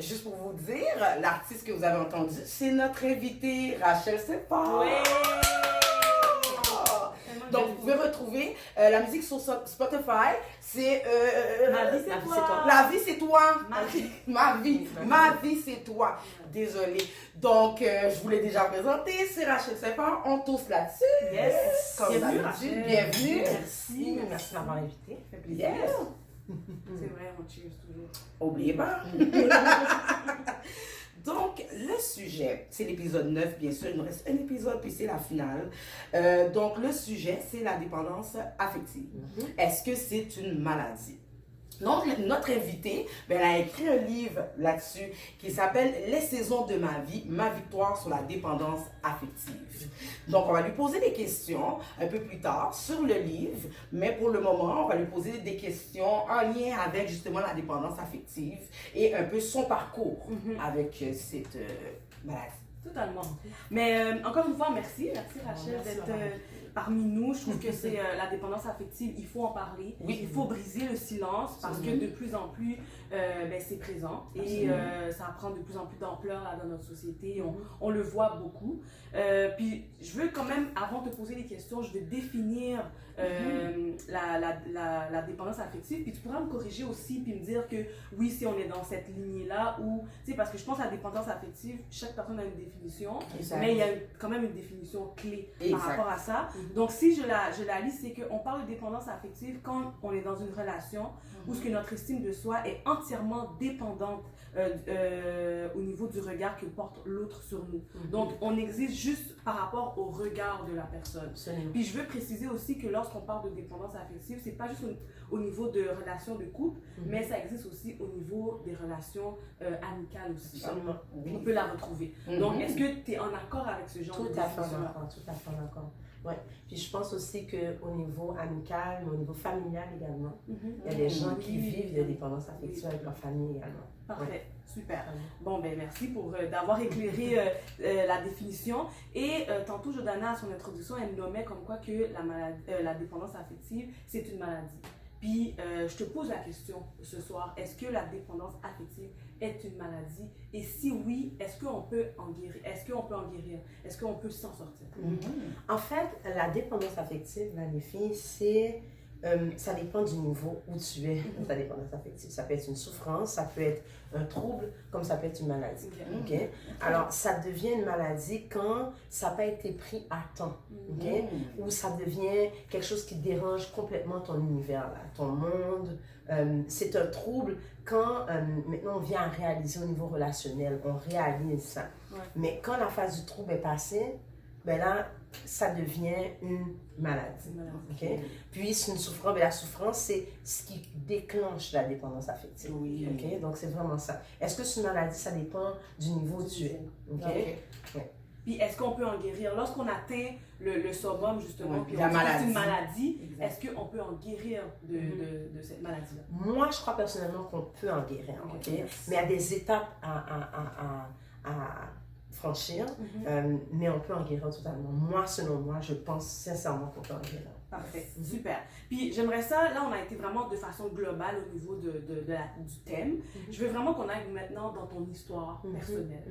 juste pour vous dire, l'artiste que vous avez entendu, c'est notre invitée Rachel Separ. Ouais. Donc, vous pouvez retrouver la musique sur Spotify. C'est Ma vie, c'est toi. La vie, c'est toi. Ma vie. Ma vie, c'est toi. Désolée. Donc, je vous l'ai déjà présenté. C'est Rachel Separ. On tousse là-dessus. Yes. Comme Bienvenue, d'habitude. Rachel. Bienvenue. Merci. Merci de m'avoir invité. Ça fait plaisir. Yes. C'est vrai, on cheers toujours. Oubliez pas. Donc, le sujet, c'est l'épisode 9, bien sûr. Il nous reste un épisode, puis c'est la finale. Donc, le sujet, c'est la dépendance affective. Est-ce que c'est une maladie? Donc, notre invitée, elle a écrit un livre là-dessus qui s'appelle « Les saisons de ma vie, ma victoire sur la dépendance affective ». Donc, on va lui poser des questions un peu plus tard sur le livre, mais pour le moment, on va lui poser des questions en lien avec justement la dépendance affective et un peu son parcours avec cette maladie. Totalement. Mais encore une fois, merci Rachel d'être parmi nous. Je trouve que c'est la dépendance affective, il faut en parler. Oui. Il faut briser le silence parce que de plus en plus, c'est présent et ça prend de plus en plus d'ampleur là, dans notre société. On le voit beaucoup. Puis je veux quand même, avant de te poser les questions, je veux définir la dépendance affective. Puis tu pourras me corriger aussi puis me dire que oui, si on est dans cette lignée-là ou, tu sais, parce que je pense que la dépendance affective, chaque personne a une définition, Exact. mais il y a quand même une définition clé Exact. par rapport à ça. Donc si je la lis, c'est qu'on parle de dépendance affective quand on est dans une relation où ce que notre estime de soi est entièrement dépendante au niveau du regard que porte l'autre sur nous. Donc on existe juste par rapport au regard de la personne. Absolument. Puis je veux préciser aussi que lorsqu'on parle de dépendance affective, c'est pas juste au niveau de relations de couple, mais ça existe aussi au niveau des relations amicales aussi. Absolument. On peut la retrouver. Donc est-ce que tu es en accord avec ce genre de Tout à fait définition-là? d'accord, tout à fait d'accord. Ouais. Puis je pense aussi qu'au niveau amical, mais au niveau familial également, il y a des gens qui vivent de dépendance affective avec leur famille également. Parfait, super. Bon, ben merci pour d'avoir éclairé la définition. Et tantôt, Jordana, à son introduction, elle nommait comme quoi que la dépendance affective, c'est une maladie. Puis, je te pose la question ce soir, est-ce que la dépendance affective est une maladie? Et si oui, est-ce qu'on peut en guérir? Est-ce qu'on peut en guérir? Est-ce qu'on peut s'en sortir? En fait, la dépendance affective, les filles, c'est... ça dépend du niveau où tu es dans ta dépendance affective. Ça peut être une souffrance, ça peut être un trouble, comme ça peut être une maladie. Okay? Alors, ça devient une maladie quand ça n'a pas été pris à temps. Okay? Ou ça devient quelque chose qui dérange complètement ton univers, là, ton monde. C'est un trouble quand maintenant on vient à réaliser au niveau relationnel, on réalise ça. Ouais. Mais quand la phase du trouble est passée, ben là, ça devient une maladie. Okay? Puis, c'est une souffrance. Mais la souffrance, c'est ce qui déclenche la dépendance affective. Oui. Okay? Donc, c'est vraiment ça. Est-ce que c'est une maladie? Ça dépend du niveau où tu es. Okay? Ok. Puis, est-ce qu'on peut en guérir? Lorsqu'on atteint le summum, justement, puis la on dit que c'est maladie. une maladie, Exact. est-ce qu'on peut en guérir de cette maladie-là? Moi, je crois personnellement qu'on peut en guérir. Okay? Yes. Mais il y a des étapes à franchir, mais on peut en guérir totalement. Moi, selon moi, je pense sincèrement qu'on peut en guérir. Parfait, super. Puis j'aimerais ça, là on a été vraiment de façon globale au niveau du thème. Je veux vraiment qu'on aille maintenant dans ton histoire personnelle.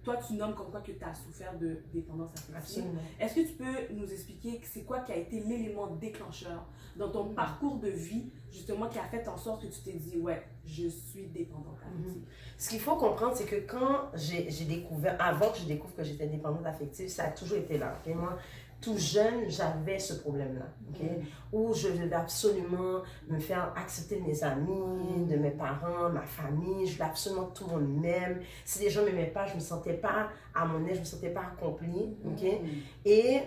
Toi tu nommes comme quoi que tu as souffert de dépendance affective. Absolument. Est-ce que tu peux nous expliquer c'est quoi qui a été l'élément déclencheur dans ton parcours de vie justement qui a fait en sorte que tu t'es dit ouais, je suis dépendante affective? Ce qu'il faut comprendre, c'est que quand j'ai découvert, avant que je découvre que j'étais dépendante affective, ça a toujours été là. Okay? Moi, tout jeune, j'avais ce problème-là, okay? Où je devais absolument me faire accepter de mes amis, de mes parents, ma famille. Je voulais absolument que tout le monde m'aime. Si les gens ne m'aimaient pas, je ne me sentais pas à mon aise, je ne me sentais pas accomplie. Okay? Et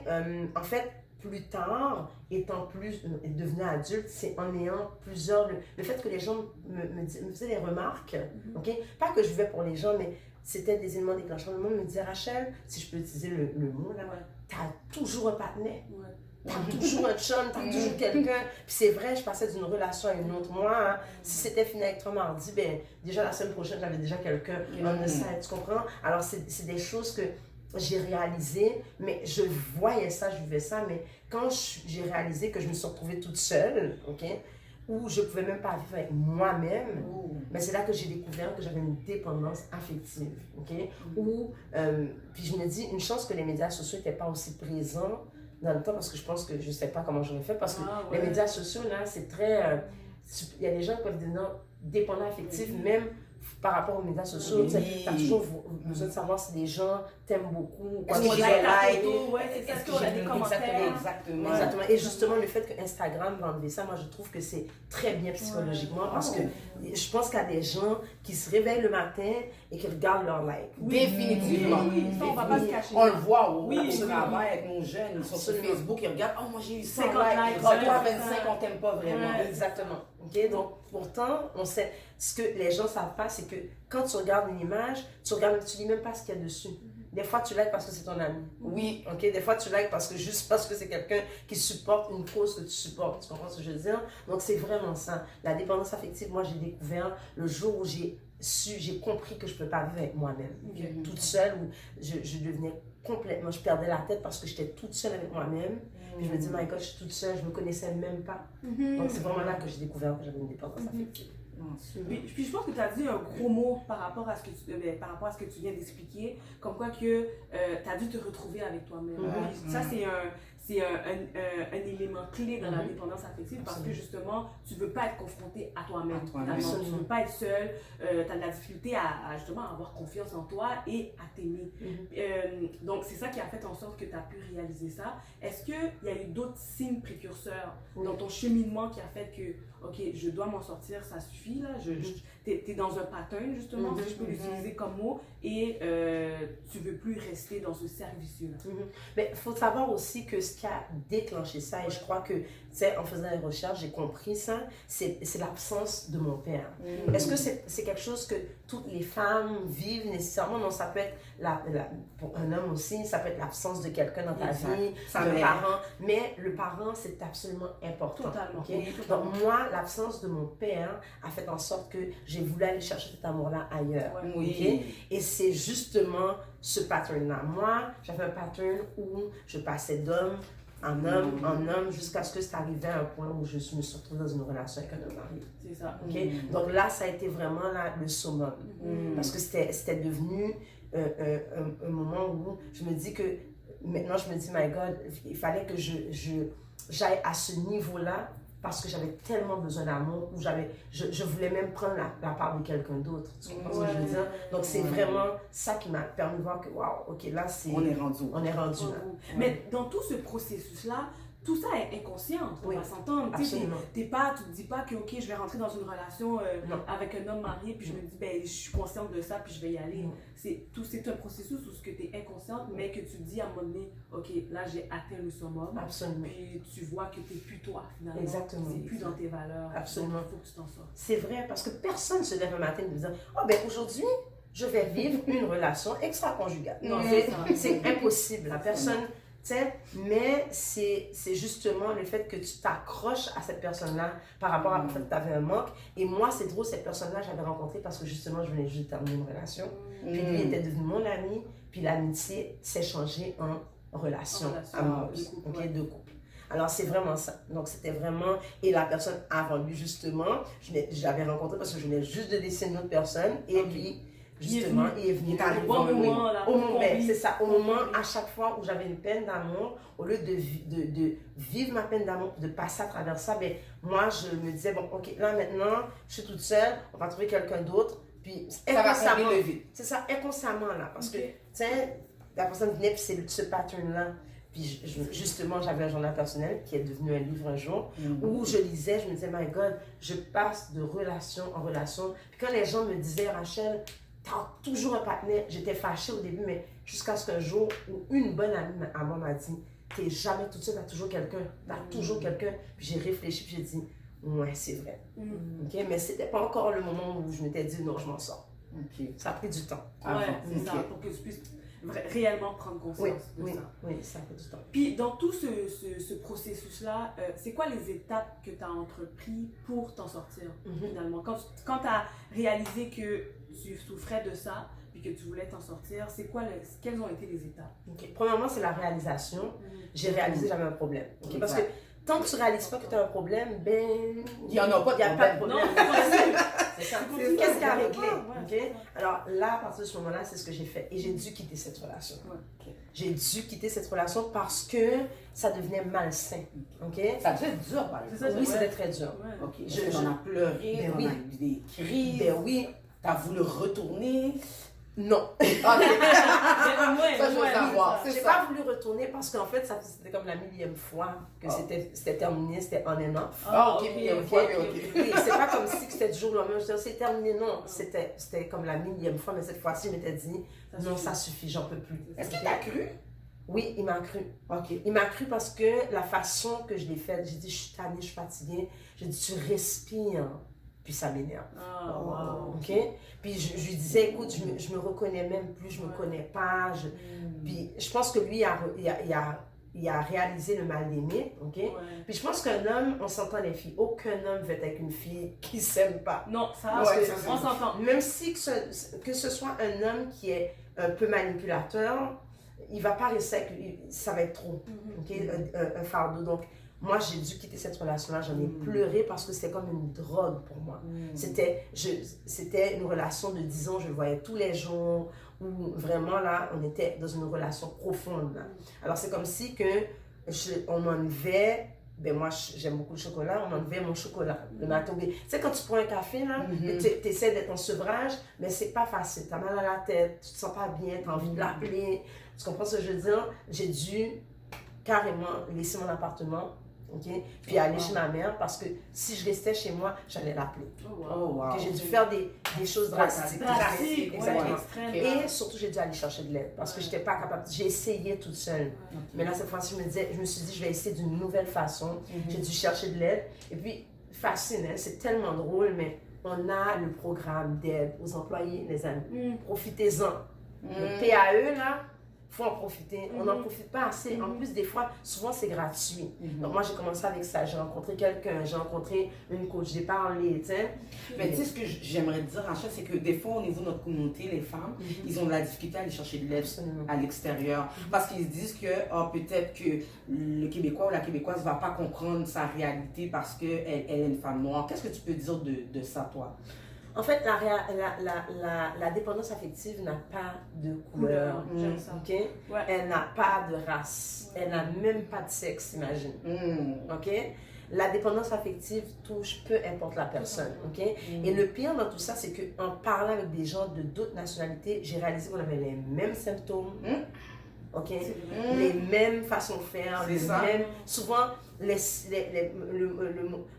en fait, plus tard, étant devenue adulte, c'est en ayant plusieurs... Le fait que les gens me faisaient des remarques, okay? Pas que je vivais pour les gens, mais c'était des éléments déclencheurs. Le monde me disait, Rachel, si je peux utiliser le mot, là, t'as toujours un partenaire. T'as toujours un chum, t'as toujours quelqu'un. Puis c'est vrai, je passais d'une relation à une autre. Moi, si c'était fini avec toi mardi, ben déjà la semaine prochaine, j'avais déjà quelqu'un. Tu comprends? Alors, c'est des choses que j'ai réalisées, mais je voyais ça, je vivais ça. Mais quand j'ai réalisé que je me suis retrouvée toute seule, ok, où je ne pouvais même pas vivre avec moi-même. Mais c'est là que j'ai découvert que j'avais une dépendance affective. Okay? Puis je me dis, une chance que les médias sociaux n'étaient pas aussi présents dans le temps, parce que je pense que je ne sais pas comment j'aurais fait, parce que les médias sociaux, là, c'est très... il y a des gens qui peuvent devenir dépendants affectifs, même par rapport aux médias sociaux. Tu as toujours besoin de savoir si les gens t'aiment beaucoup. Est-ce que j'ai des likes? Est-ce qu'on a des commentaires? Exactement. Et justement, le fait que Instagram va enlever ça, moi, je trouve que c'est très bien psychologiquement, parce que je pense qu'il y a des gens qui se réveillent le matin et qui regardent leurs likes. Définitivement. On ne va pas se cacher. On le voit au travail avec nos jeunes, ils sont sur Facebook, ils regardent, oh moi j'ai eu 50 likes, toi 25 on t'aime pas vraiment. Exactement. Okay? Donc pourtant, on sait, ce que les gens ne savent pas, c'est que quand tu regardes une image, tu lis même pas ce qu'il y a dessus. Des fois, tu likes parce que c'est ton ami. Oui. Ok. Des fois, tu likes juste parce que c'est quelqu'un qui supporte une cause que tu supportes. Tu comprends ce que je veux dire? Donc, c'est vraiment ça. La dépendance affective, moi, j'ai découvert le jour où j'ai compris que je ne peux pas vivre avec moi-même. Toute seule, où je devenais complètement... Je perdais la tête parce que j'étais toute seule avec moi-même. Puis je me dis, my God, je suis toute seule, je ne me connaissais même pas. Donc, c'est vraiment là que j'ai découvert que j'avais une dépendance affective. Puis je pense que tu as dit un gros mot par rapport à ce que tu viens d'expliquer, comme quoi que tu as dû te retrouver avec toi-même. Ça, c'est un élément clé dans la dépendance affective, parce que justement, tu ne veux pas être confronté à toi-même. Tu ne veux pas être seul, tu as de la difficulté à justement avoir confiance en toi et à t'aimer. Donc, c'est ça qui a fait en sorte que tu as pu réaliser ça. Est-ce qu'il y a eu d'autres signes précurseurs dans ton cheminement qui a fait que, ok, je dois m'en sortir, ça suffit, là, t'es dans un pattern, justement, si je peux l'utiliser comme mot, et tu veux plus rester dans ce cercle vicieux-là. Mais il faut savoir aussi que ce qui a déclenché ça, et je crois que, tu sais, en faisant les recherches, j'ai compris ça, c'est l'absence de mon père. Est-ce que c'est quelque chose que toutes les femmes vivent nécessairement? Non, ça peut être, pour un homme aussi, ça peut être l'absence de quelqu'un dans ta vie, d'un parent, mais le parent, c'est absolument important. Totalement. Okay? Donc moi, l'absence de mon père a fait en sorte que j'ai voulu aller chercher cet amour-là ailleurs. Okay? Et c'est justement ce pattern-là. Moi, j'avais un pattern où je passais d'homme en homme, jusqu'à ce que c'est arrivé à un point où je me suis retrouvée dans une relation avec un homme marié. C'est ça. Okay? Donc là, ça a été vraiment le summum. Parce que c'était devenu un moment où je me dis que, maintenant je me dis, my God, il fallait que j'aille à ce niveau-là, parce que j'avais tellement besoin d'amour, où je voulais même prendre la part de quelqu'un d'autre. Tu comprends ce que je veux dire? Donc c'est vraiment ça qui m'a permis de voir que, waouh, ok, là c'est... On est rendu là. Mais dans tout ce processus-là, tout ça est inconscient, on va s'entendre. Tu te dis pas que, ok, je vais rentrer dans une relation avec un homme marié, puis je me dis, ben, je suis consciente de ça, puis je vais y aller. C'est un processus où tu es inconsciente, mais que tu dis à un moment donné, ok, là j'ai atteint le summum. Absolument. Puis tu vois que tu n'es plus toi, finalement. Exactement. C'est plus dans tes valeurs. Absolument. Il faut que tu t'en sortes. C'est vrai, parce que personne ne se lève un matin et me dit, oh ben aujourd'hui, je vais vivre une relation extra-conjugale. Non, c'est impossible. La personne... Mais c'est justement le fait que tu t'accroches à cette personne-là par rapport à fait que tu avais un manque. Et moi, c'est drôle, cette personne-là, j'avais rencontré parce que justement, je venais juste de terminer une relation. Puis lui était devenu mon ami, puis l'amitié s'est changée en relation amoureuse, de couple. Alors, c'est vraiment ça. Donc, c'était vraiment... Et la personne avant lui, justement, j'avais rencontré parce que je venais juste de laisser une autre personne. Et lui... Justement, il est venu au bon moment, c'est ça, au moment, à chaque fois où j'avais une peine d'amour, au lieu de vivre ma peine d'amour, de passer à travers ça, ben, moi, je me disais, bon, ok, là, maintenant, je suis toute seule, on va trouver quelqu'un d'autre, puis inconsciemment, c'est ça, inconsciemment, là, parce que, tiens, la personne venait, puis c'est ce pattern-là. Puis justement, j'avais un journal personnel qui est devenu un livre un jour, où je lisais, je me disais, my God, je passe de relation en relation. Puis quand les gens me disaient, Rachel, t'as toujours un partenaire, j'étais fâchée au début, mais jusqu'à ce qu'un jour où une bonne amie à moi m'a dit, t'es jamais toute seule, t'as toujours quelqu'un, Puis j'ai réfléchi, puis j'ai dit, ouais, c'est vrai. Okay? Mais c'était pas encore le moment où je m'étais dit, non, je m'en sors. Ça a pris du temps. C'est ça, pour que tu puisses réellement prendre conscience de ça. Oui, ça a pris du temps. Puis dans tout ce processus-là, c'est quoi les étapes que tu as entrepris pour t'en sortir finalement? Quand tu as réalisé que tu souffrais de ça, puis que tu voulais t'en sortir, quelles ont été les étapes? Premièrement, c'est la réalisation. J'ai réalisé que j'avais un problème. Parce que tant que tu réalises pas que tu as un problème, ben... Il n'y en a pas de Il n'y a pas de problème. problème. C'est ça. C'est Qu'est-ce qu'il y a à ça. régler? Ouais, OK? Alors là, à partir de ce moment-là, c'est ce que j'ai fait. Et j'ai dû quitter cette relation. Ouais. J'ai dû quitter cette relation parce que ça devenait malsain. OK? Ça devait être dur, par C'est ça, exemple. Oui, ouais. c'était très dur. Ouais. Ok, on a pleuré, Ben on oui. a eu des crises. Ben oui. T'as voulu retourner. Non. Ok. Mais Ça, je veux ouais, savoir. c'est ça. J'ai ça. pas voulu retourner parce qu'en fait, c'était comme la millième fois que c'était terminé, c'était on and off. Ah, ok, ok, millième ok, fois, ok, ok. ok. Oui, c'est pas comme si c'était du jour au lendemain, je disais, c'est terminé, non. C'était comme la millième fois, mais cette fois-ci, je m'étais dit, non, ça suffit, j'en peux plus. Est-ce que t'as cru? Oui, il m'a cru. Ok. Il m'a cru parce que la façon que je l'ai faite, j'ai dit, je suis tannée, je suis fatiguée. J'ai dit, tu respires, puis ça m'énerve. Ah, wow. OK? Puis je lui disais, écoute, je me reconnais même plus, je me connais pas. Puis je pense que lui, il a réalisé le mal d'aimer, OK? Ouais. Puis je pense qu'un homme, on s'entend les filles, aucun homme veut être avec une fille qui s'aime pas. Non, ça, Ouais, ouais, ça, c'est- on s'entend. Même si que ce soit un homme qui est un peu manipulateur, il va pas rester avec, ça va être trop, OK? Un fardeau. Donc, moi, j'ai dû quitter cette relation-là, j'en ai pleuré parce que c'était comme une drogue pour moi. C'était une relation de 10 ans, je le voyais tous les jours, où vraiment là, on était dans une relation profonde. Là. Alors, c'est comme si que on m'enlevait, ben moi, j'aime beaucoup le chocolat, on m'enlevait mon chocolat le matin. Tu sais, quand tu prends un café, là, tu essaies d'être en sevrage, mais c'est pas facile. Tu as mal à la tête, tu te sens pas bien, tu as envie de l'appeler. Tu comprends ce que je veux dire? J'ai dû carrément laisser mon appartement. Okay? Puis aller chez ma mère parce que si je restais chez moi, j'allais l'appeler. Oh, wow. Okay? J'ai dû faire des choses drastiques. Drastique, Exactement. ouais, extrême. Et surtout, j'ai dû aller chercher de l'aide parce que je n'étais pas capable. J'ai essayé toute seule. Mais là, cette fois-ci, je me suis dit, je vais essayer d'une nouvelle façon. J'ai dû chercher de l'aide. Et puis, fascinant, c'est tellement drôle, mais on a le programme d'aide aux employés, les amis. Profitez-en. Le PAE, là, il faut en profiter. On n'en profite pas assez. En plus, des fois, souvent, c'est gratuit. Donc, moi, j'ai commencé avec ça. J'ai rencontré quelqu'un, j'ai rencontré une coach, j'ai parlé, tu sais. Mais tu sais, ce que j'aimerais dire, Rachel, c'est que des fois, au niveau de notre communauté, les femmes, ils ont de la difficulté à aller chercher de l'aide à l'extérieur. Parce qu'ils se disent que peut-être que le Québécois ou la Québécoise ne va pas comprendre sa réalité parce qu'elle est une femme noire. Qu'est-ce que tu peux dire de ça, toi? En fait, la dépendance affective n'a pas de couleur. J'aime ça. OK? Ouais. Elle n'a pas de race. Elle n'a même pas de sexe, imagine. OK? La dépendance affective touche peu importe la personne. OK? Et le pire dans tout ça, c'est qu'en parlant avec des gens de d'autres nationalités, j'ai réalisé qu'on avait les mêmes symptômes. OK? Les mêmes façons de faire, C'est les ça. mêmes. Souvent, le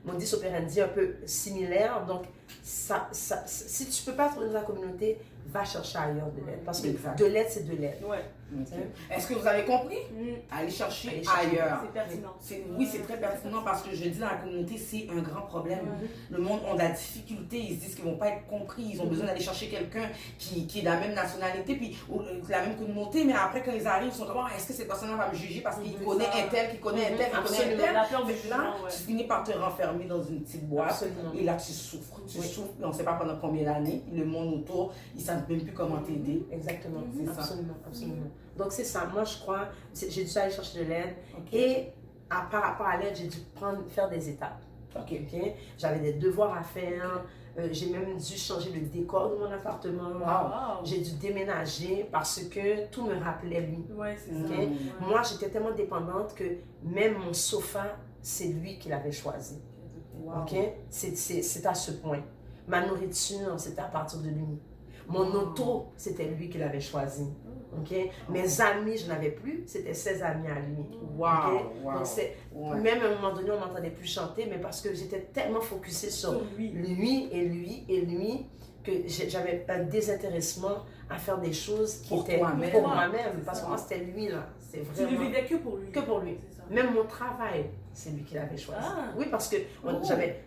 modus operandi un peu similaire. Donc, si tu ne peux pas trouver dans la communauté, va chercher ailleurs de l'aide. Parce que Exact. de l'aide, c'est de l'aide. Ouais. Est-ce que vous avez compris? Allez chercher ailleurs. C'est pertinent. Oui, c'est très pertinent parce que je dis dans la communauté, c'est un grand problème. Le monde a de la difficulté, ils se disent qu'ils ne vont pas être compris, ils ont besoin d'aller chercher quelqu'un qui est de la même nationalité, puis ou de la même communauté, mais après quand ils arrivent, ils sont comme, est-ce que cette personne-là va me juger parce qu'il connaît un tel, qui connaît un tel, qui connaît un tel. La peur du Fait que là, jugement, ouais. tu finis par te renfermer dans une petite boîte, Absolument. et là tu souffres, et on ne sait pas pendant combien d'années, le monde autour, ils ne savent même plus comment t'aider. Exactement. C'est ça. Absolument. Absolument. Donc, c'est ça. Moi, je crois, j'ai dû aller chercher de l'aide. Ok. Et par rapport à l'aide, j'ai dû faire des étapes. Ok. OK? J'avais des devoirs à faire. J'ai même dû changer le décor de mon appartement. Wow. J'ai dû déménager parce que tout me rappelait lui. Ouais, c'est OK? ça. Ouais. Moi, j'étais tellement dépendante que même mon sofa, c'est lui qui l'avait choisi. Wow. OK? C'est à ce point. Ma nourriture, c'était à partir de lui. Mon auto, c'était lui qui l'avait choisi. OK? Mes amis, je n'avais plus, c'était ses amis à lui. Wow, OK? wow. Donc, Ouais. même à un moment donné, on ne m'entendait plus chanter, mais parce que j'étais tellement focusée sur Sur lui. lui et lui et lui que j'avais un désintéressement à faire des choses qui Pour étaient toi-même. pour moi-même. C'est Parce ça. que moi, c'était lui, là. C'est Tu ne vraiment... vivais que pour lui. Que pour lui. C'est ça. Même mon travail, c'est lui qui l'avait choisi. Ah. Oui, parce que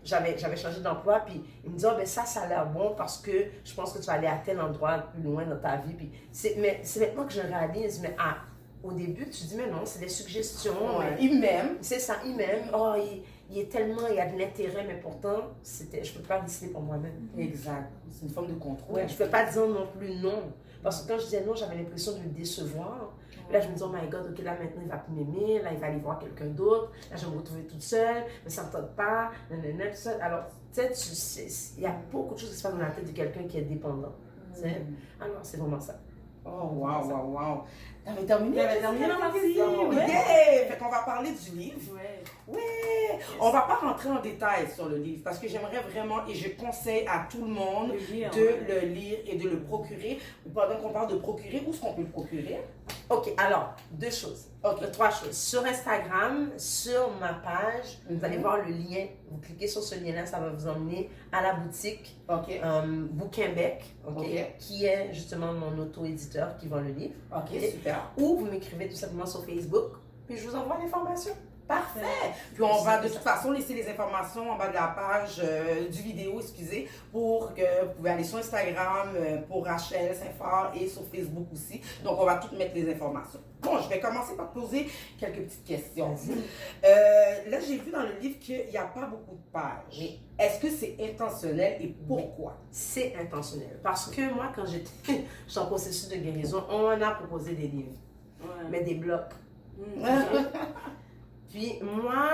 j'avais changé d'emploi, puis il me dit, ben ça a l'air bon parce que je pense que tu vas aller à tel endroit plus loin dans ta vie. Puis mais c'est maintenant que je réalise, mais au début, tu dis, mais non, c'est des suggestions. Ouais. mais Il m'aime. c'est ça, il m'aime. Oh, il y a de l'intérêt, mais pourtant, je ne peux pas décider pour moi-même. Exact. C'est une forme de contrôle. Ouais, je ne peux pas dire non plus non. Parce que quand je disais non, j'avais l'impression de le décevoir. Là, je me dis, oh my God, ok, là maintenant il va plus m'aimer, là il va aller voir quelqu'un d'autre, là je vais me retrouver toute seule, mais ça ne me tente pas, nanana, tout ça. Alors, tu sais, il y a beaucoup de choses qui se passent dans la tête de quelqu'un qui est dépendant. Alors, c'est vraiment ça. Oh, wow. T'avais terminé? J'avais terminé dans ma question. Ouais. Yeah! Fait qu'on va parler du livre. Ouais. Ouais! On va pas rentrer en détail sur le livre parce que j'aimerais vraiment et je conseille à tout le monde de le lire et de le procurer. Pendant qu'on parle de procurer, où est-ce qu'on peut le procurer? Ok, alors, deux choses. Ok, trois choses. Sur Instagram, sur ma page, vous allez voir le lien. Vous cliquez sur ce lien-là, ça va vous emmener à la boutique Bouquinbec, qui est justement mon auto-éditeur qui vend le livre. Ok, super. Ou vous m'écrivez tout simplement sur Facebook, puis je vous envoie l'information. Parfait. Puis on va de toute façon laisser les informations en bas de la page du vidéo, pour que vous pouvez aller sur Instagram pour Rachel Saint-Fort et sur Facebook aussi. Donc on va toutes mettre les informations. Bon, je vais commencer par poser quelques petites questions. Là, j'ai vu dans le livre qu'il n'y a pas beaucoup de pages. Oui. Est-ce que c'est intentionnel et pourquoi? C'est intentionnel. Parce que moi, quand j'étais en processus de guérison, on a proposé des livres, mais des blocs. Puis moi,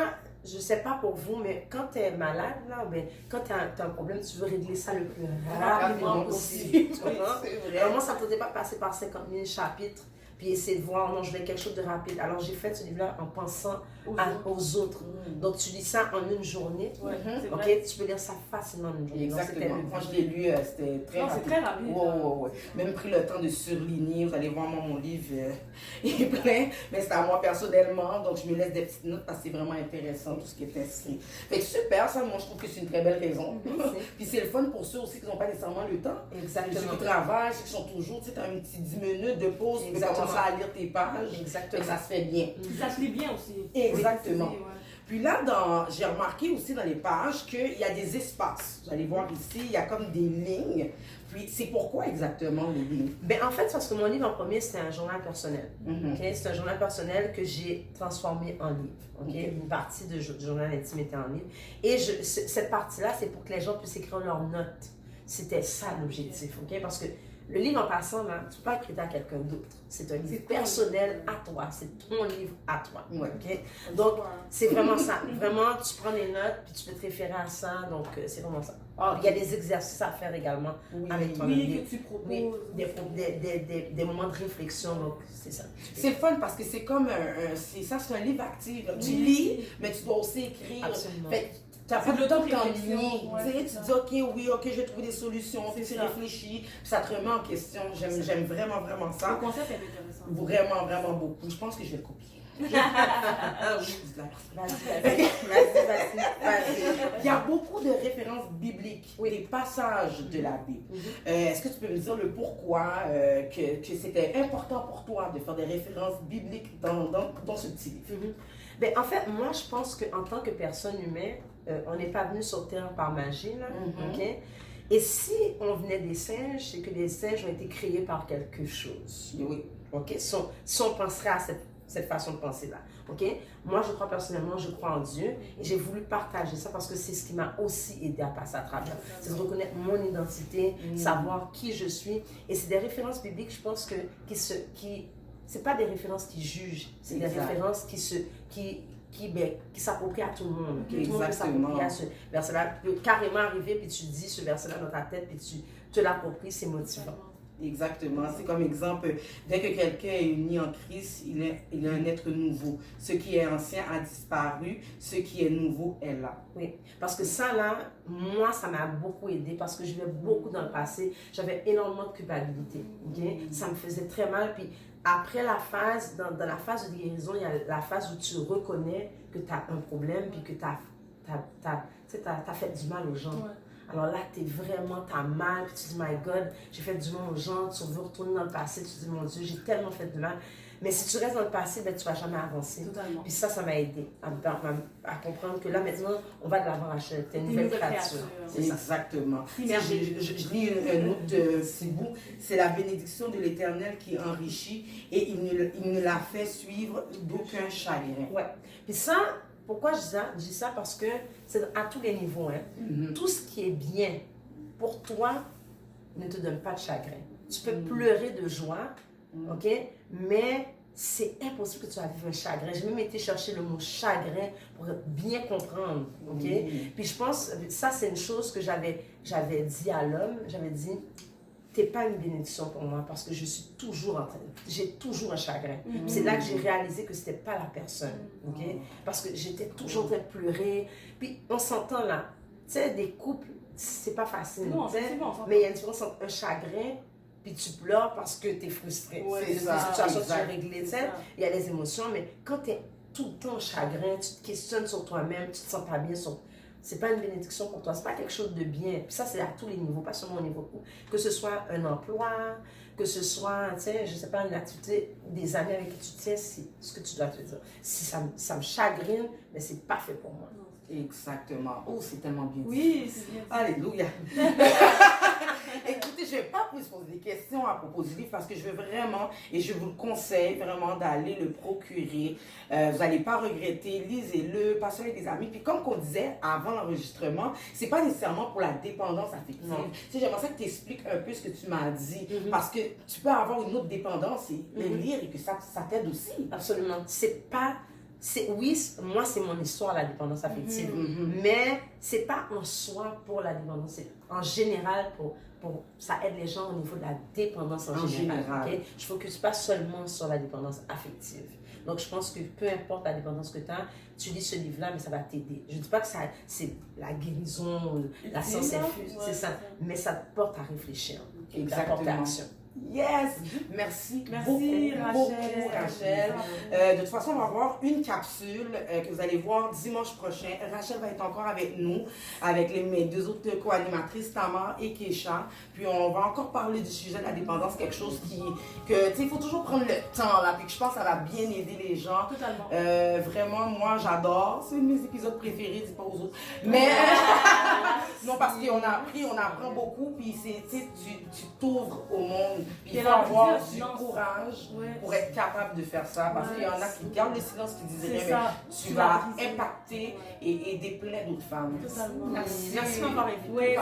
je ne sais pas pour vous, mais quand tu es malade, là, ben, quand tu as un problème, tu veux régler ça le plus rapidement possible. C'est vrai. Alors moi, ça ne me tentait pas de passer par 50 000 chapitres, puis essayer de voir, non, je veux quelque chose de rapide. Alors j'ai fait ce livre-là en pensant aux autres. Donc tu lis ça en une journée, tu peux lire ça facilement en une journée. Exactement. Quand je l'ai lu, c'était très rapide. C'est très rapide. Ouais. Même pris le temps de surligner. Vous allez voir, moi, mon livre il est plein, mais c'est à moi personnellement. Donc je me laisse des petites notes parce que c'est vraiment intéressant tout ce qui est inscrit. Fait que super, ça, moi je trouve que c'est une très belle raison. Puis c'est le fun pour ceux aussi qui n'ont pas nécessairement le temps. Exactement. Ceux qui travaillent, ceux qui sont toujours, tu sais, un petit 10 minutes de pause, tu peux commencer à lire tes pages. Exactement. Ça se fait bien. Ça se lit bien aussi. Exactement. Puis là, j'ai remarqué aussi dans les pages qu'il y a des espaces. Vous allez voir ici, il y a comme des lignes. Puis c'est pourquoi exactement les lignes? Ben, en fait, parce que mon livre en premier, c'était un journal personnel. C'est un journal personnel que j'ai transformé en livre. Une partie du journal intime était en livre. Et cette partie-là, c'est pour que les gens puissent écrire leurs notes. C'était ça l'objectif. Parce que le livre en passant, là, tu ne peux pas prêter à quelqu'un d'autre. C'est un livre personnel à toi. C'est ton livre à toi. Donc, c'est vraiment ça. Vraiment, tu prends les notes, puis tu peux te référer à ça. Donc, c'est vraiment ça. Il y a des exercices à faire également avec toi. Que tu proposes. Des moments de réflexion. Donc, c'est ça. C'est le fun parce que c'est comme c'est un livre actif. Tu lis, mais tu dois aussi écrire. Absolument. Tu n'as pas le temps de t'ennuyer. Tu dis, ok, je vais trouver des solutions. Puis tu réfléchis. Puis ça te remet en question. J'aime vraiment ça. Le concept est intéressant. Vraiment beaucoup. Je pense que je vais le copier. Il y a beaucoup de références bibliques, des passages de la Bible. Est-ce que tu peux me dire le pourquoi que c'était important pour toi de faire des références bibliques dans ce petit livre? Ben, en fait, moi, je pense qu'en tant que personne humaine, on n'est pas venu sur Terre par magie. Là, Et si on venait des singes, c'est que les singes ont été créés par quelque chose. Si on penserait à cette façon de penser-là. Moi, je crois personnellement, je crois en Dieu. Et j'ai voulu partager ça parce que c'est ce qui m'a aussi aidé à passer à travers. C'est de reconnaître mon identité, savoir qui je suis. Et c'est des références bibliques, je pense, c'est pas des références qui jugent, c'est des références qui s'approprient à tout le monde. Tout le monde peut s'approprier à ce verset-là. Tu peux carrément arriver, puis tu dis ce verset-là dans ta tête, puis tu te l'appropries, c'est motivant. Exactement. C'est comme exemple, dès que quelqu'un est uni en Christ, il est un être nouveau. Ce qui est ancien a disparu, ce qui est nouveau est là. Oui, parce que ça là, moi, ça m'a beaucoup aidé parce que je vivais beaucoup dans le passé. J'avais énormément de culpabilité. Ça me faisait très mal. Puis après la phase, dans la phase de guérison, il y a la phase où tu reconnais que tu as un problème puis que tu as fait du mal aux gens. Alors là, t'as mal, puis tu dis, my God, j'ai fait du mal aux gens, tu veux retourner dans le passé, tu dis, mon Dieu, j'ai tellement fait du mal. Mais si tu restes dans le passé, ben, tu ne vas jamais avancer. Totalement. Puis ça m'a aidé à comprendre que là, maintenant, on va de l'avant, Rachel. T'es une nouvelle créature. Exactement. Je lis un autre c'est beau. C'est la bénédiction de l'Éternel qui enrichit et il ne la fait suivre d'aucun chagrin. Ouais. Puis ça, pourquoi je dis ça? Parce que c'est à tous les niveaux. Hein. Tout ce qui est bien pour toi ne te donne pas de chagrin. Tu peux pleurer de joie, ok? Mais c'est impossible que tu vas vivre un chagrin. J'ai même été chercher le mot chagrin pour bien comprendre, ok? Puis je pense, ça c'est une chose que j'avais dit à l'homme, j'avais dit, t'es pas une bénédiction pour moi parce que je suis toujours j'ai toujours un chagrin. C'est là que j'ai réalisé que c'était pas la personne, ok? Parce que j'étais toujours en train de pleurer. Puis on s'entend là, tu sais, des couples, c'est pas facile, non, mais il y a une différence entre un chagrin puis tu pleures parce que tu es frustré. C'est une situation que tu as réglée, tu sais. Il y a des émotions, mais quand tu es tout le temps en chagrin, tu te questionnes sur toi-même, tu te sens pas bien sur... C'est pas une bénédiction pour toi, c'est pas quelque chose de bien. Puis ça, c'est à tous les niveaux, pas seulement au niveau couple. Que ce soit un emploi, que ce soit, tu sais, je sais pas, une activité, des amis avec qui tu tiens, c'est ce que tu dois te dire. Si ça me chagrine, mais c'est pas fait pour moi. Exactement. Oh, c'est tellement bien dit. Oui, c'est bien. Alléluia. Écoutez, je ne vais pas plus poser des questions à propos du livre parce que je veux vraiment, et je vous le conseille vraiment d'aller le procurer. Vous n'allez pas regretter, lisez-le, passez avec des amis. Puis comme on disait avant l'enregistrement, c'est pas nécessairement pour la dépendance affective. Tu sais, j'aimerais ça que tu expliques un peu ce que tu m'as dit parce que tu peux avoir une autre dépendance et le lire et que ça t'aide aussi. Absolument. Oui, moi c'est mon histoire la dépendance affective, mais c'est pas en soi pour la dépendance, c'est en général ça aide les gens au niveau de la dépendance en général. Okay? Je ne focus pas seulement sur la dépendance affective. Donc je pense que peu importe la dépendance que tu as, tu lis ce livre-là, mais ça va t'aider. Je ne dis pas que c'est la guérison, la science infuse, c'est ça, mais ça te porte à réfléchir, à porter action. Yes! Merci beaucoup, Rachel. De toute façon, on va avoir une capsule que vous allez voir dimanche prochain. Rachel va être encore avec nous, avec mes deux autres co-animatrices, Tamar et Keisha. Puis on va encore parler du sujet de la dépendance, quelque chose que tu sais, il faut toujours prendre le temps, là, puis que je pense que ça va bien aider les gens. Totalement. Vraiment, moi, j'adore. C'est un de mes épisodes préférés, dis pas aux autres. Mais non, parce qu'on a appris, on apprend beaucoup, puis tu t'ouvres au monde. Puis il faut avoir du courage pour être capable de faire ça. Parce qu'il y en a qui gardent le silence, qui disent rien, mais tu vas impacter et aider plein d'autres femmes. Totalement. Merci d'avoir invité. Oui,